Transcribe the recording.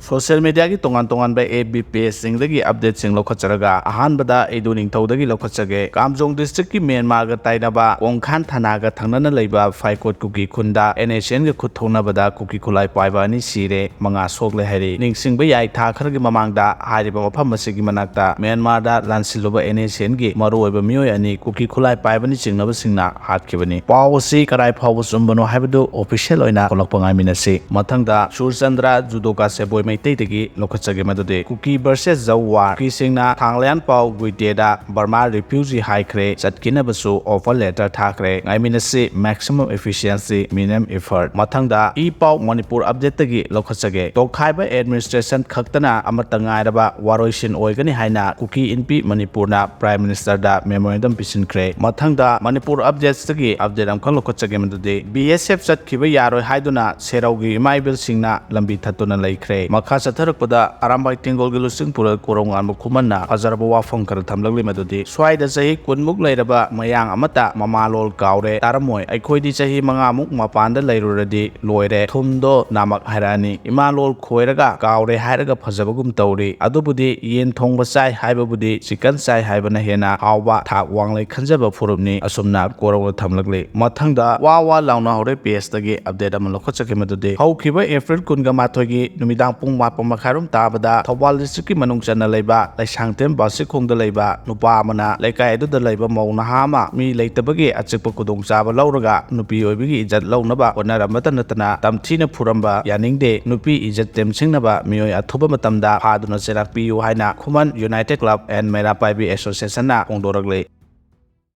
Social media ki tongan by AB page singdagi update sing lokacharaga ahanbada edu ningthaudagi lokachage Kamjong district ki Myanmar ga tainaba Kongkhan thana ga thangnana leiba Faikot Kuki khunda Nscn ga khutthonabada Kuki khulai paiba ani sire manga sogle hari ningsingba yai tha kharagi mamangda hariba mafam asigi manakta Myanmar da lansiloba Nscn gi maruoiba miyoi ani Kuki khulai paiba ni chingnaba singna hatkibani paw asi karai phaw sumbano haibadu official oina kolakpa ngaiminasi mathangda Surchandra judoka seboy Maitegi lokachage madode Kuki versus Zawar Kuki singna Thanglian Pau Guiteda Burma refugee haikre chatkina basu offer letter thakre ngaiminasi maximum efficiency minimum effort mathangda e pau Manipur update tagi lokachage tokhaiba administration khaktana amata ngairaba waroisin oigani haina Kuki NP Manipur na prime minister da memorandum pisinkre mathangda Manipur updates tagi update amkhang lokachage madode BSF chatkhiba yaroi haiduna seraugi imaibil singna lambi thatuna laikre makha satharakpada arambai tingol gilusing pura korongan mukumanna azarba wafang kar thamlagli madudi swaida sahi kunmuk lairaba mayang amata mamalol kaure taramoi aikhoidi sahi mangamuk mapanda lairuradi loire thumdo namak harani imalol khoiraga kaure hairaga phajabagum tawri adubudi yen thongba sai haibabudi chicken sai haibana hena hawba thak wanglai khanjaba phurubni asumna korong thamlagli mathangda wawa launa hore page tagi update am lokhachake madudi hawkhiba April kunga mathogi numidang pung Makarum Tabada, Tawal district Manungchana Leba, like Sanctem Basikung the Leba, Nupa Mana, like I do the Leba Mona Hama, me like the Bagi at Chipokudung Saba Lauraga, Nupi Obi is at Launaba, or Naramatanatana, Tamtina Puramba, Yaning De, Nupi is at Dem Singnaba, Mio at Tubamatamda, Haduna Serak Pu Haina, Kuman United Club and Merapai Association, Kondoragli.